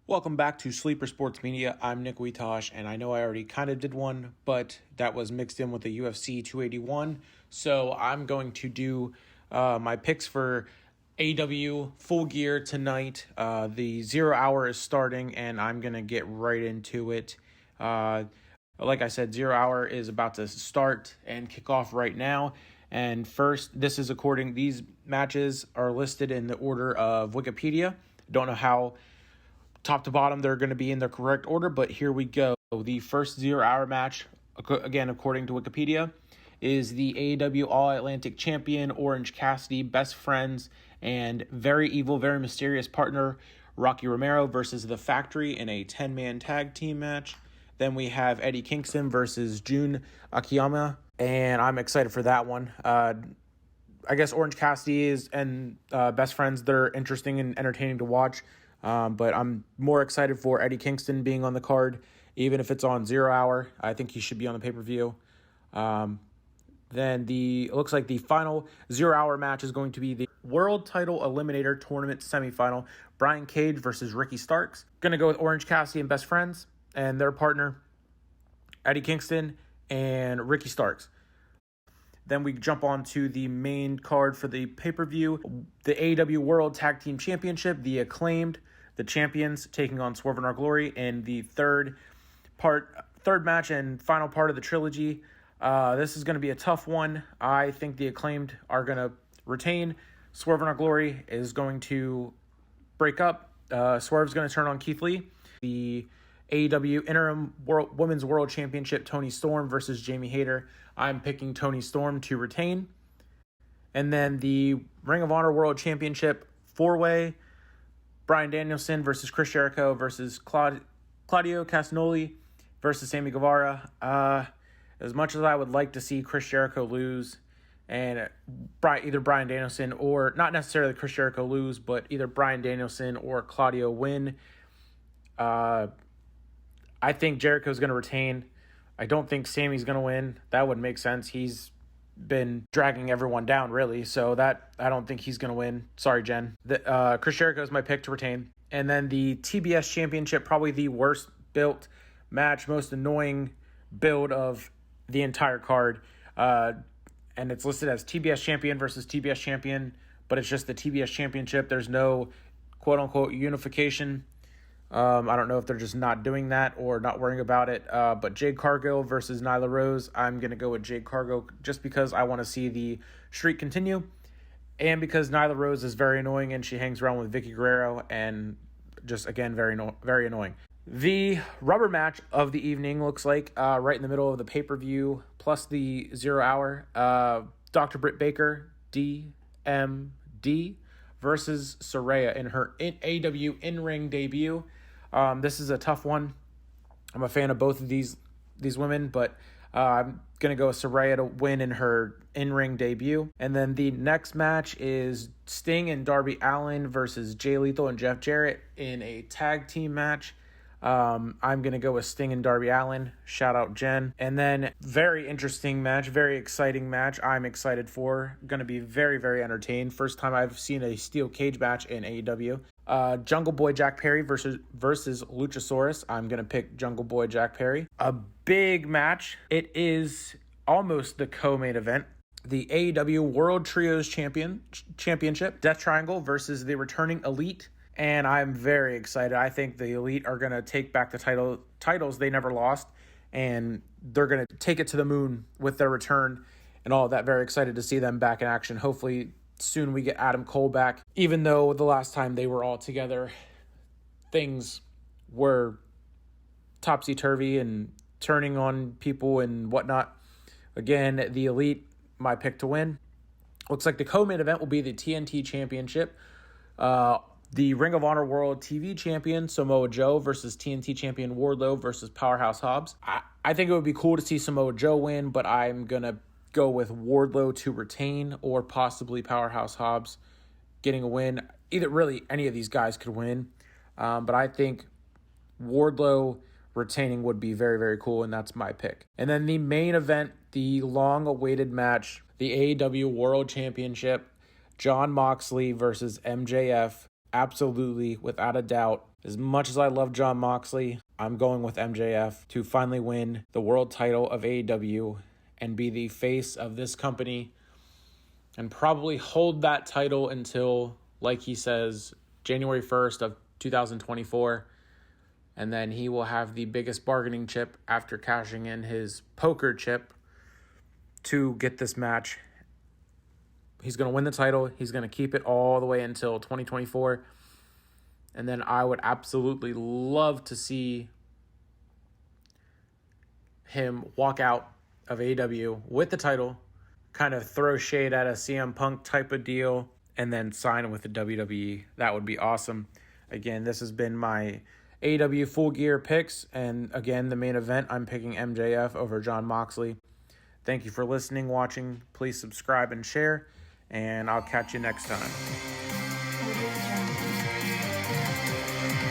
Welcome back to Sleeper Sports Media. I'm Nick Witosh, and I know I already kind of did one, but that was mixed in with the UFC 281. So I'm going to do my picks for AEW Full Gear tonight. The 0 hour is starting, and I'm going to get right into it. Like I said, 0 hour is about to start and kick off right now. And first, these matches are listed in the order of Wikipedia. Don't know how top to bottom they're going to be in the correct order, but here we go. The first 0 hour match, again according to Wikipedia, is the AEW All-Atlantic Champion Orange Cassidy, best friends, and very evil, very mysterious partner Rocky Romero versus The Factory in a 10-man tag team match. Then we have Eddie Kingston versus Jun Akiyama, and I'm excited for that one. I guess Orange Cassidy and best friends, they're interesting and entertaining to watch. But I'm more excited for Eddie Kingston being on the card, even if it's on 0 hour. I think he should be on the pay-per-view. Then it looks like the final 0 hour match is going to be the World Title Eliminator Tournament semifinal. Brian Cage versus Ricky Starks. Going to go with Orange Cassidy and best friends and their partner, Eddie Kingston and Ricky Starks. Then we jump on to the main card for the pay-per-view. The AEW World Tag Team Championship, the Acclaimed, the champions, taking on Swerve in Our Glory in the third match and final part of the trilogy. This is going to be a tough one. I think the Acclaimed are going to retain. Swerve in Our Glory is going to break up. Swerve's going to turn on Keith Lee. The AEW Interim Women's World Championship, Toni Storm versus Jamie Hayter. I'm picking Toni Storm to retain. And then the Ring of Honor World Championship 4-way, Bryan Danielson versus Chris Jericho versus Claudio Castagnoli versus Sammy Guevara. As much as I would like to see Chris Jericho lose and either Bryan Danielson or, not necessarily Chris Jericho lose, but either Bryan Danielson or Claudio win, I think Jericho's going to retain. I don't think Sammy's going to win. That would make sense. He's been dragging everyone down, really. So I don't think he's going to win. Sorry, Jen. Chris Jericho is my pick to retain. And then the TBS Championship, probably the worst built match, most annoying build of the entire card. And it's listed as TBS Champion versus TBS Champion, but it's just the TBS Championship. There's no quote-unquote unification. I don't know if they're just not doing that or not worrying about it. But Jade Cargill versus Nyla Rose, I'm going to go with Jade Cargill just because I want to see the streak continue. And because Nyla Rose is very annoying and she hangs around with Vicky Guerrero and just, again, very annoying. The rubber match of the evening looks like right in the middle of the pay-per-view plus the 0 hour. Dr. Britt Baker, DMD, versus Saraya in her AEW in-ring debut. This is a tough one. I'm a fan of both of these women, but I'm going to go with Saraya to win in her in-ring debut. And then the next match is Sting and Darby Allin versus Jay Lethal and Jeff Jarrett in a tag team match. I'm going to go with Sting and Darby Allin. Shout out Jen. And then very interesting match, very exciting match I'm excited for. Going to be very, very entertained. First time I've seen a steel cage match in AEW. Jungle Boy Jack Perry versus Luchasaurus. I'm going to pick Jungle Boy Jack Perry. A big match. It is almost the co-main event. The AEW World Trios Championship, Death Triangle versus the returning Elite. And I'm very excited. I think the Elite are going to take back the titles they never lost, and they're going to take it to the moon with their return and all of that. Very excited to see them back in action. Hopefully soon we get Adam Cole back. Even though the last time they were all together, things were topsy-turvy and turning on people and whatnot. Again, the Elite, my pick to win. Looks like the co-main event will be the TNT Championship. The Ring of Honor World TV Champion, Samoa Joe, versus TNT Champion Wardlow versus Powerhouse Hobbs. I think it would be cool to see Samoa Joe win, but I'm going to go with Wardlow to retain or possibly Powerhouse Hobbs getting a win. Really, any of these guys could win. But I think Wardlow retaining would be very, very cool, and that's my pick. And then the main event, the long-awaited match, the AEW World Championship, Jon Moxley versus MJF. absolutely, without a doubt, as much as I love Jon Moxley, I'm going with MJF to finally win the world title of AEW and be the face of this company and probably hold that title until, like he says, January 1st of 2024. And then he will have the biggest bargaining chip after cashing in his poker chip to get this match. He's going to win the title. He's going to keep it all the way until 2024. And then I would absolutely love to see him walk out of AEW with the title, kind of throw shade at a CM Punk type of deal, and then sign with the WWE. That would be awesome. Again, this has been my AEW Full Gear picks. And again, the main event, I'm picking MJF over Jon Moxley. Thank you for listening, watching. Please subscribe and share. And I'll catch you next time.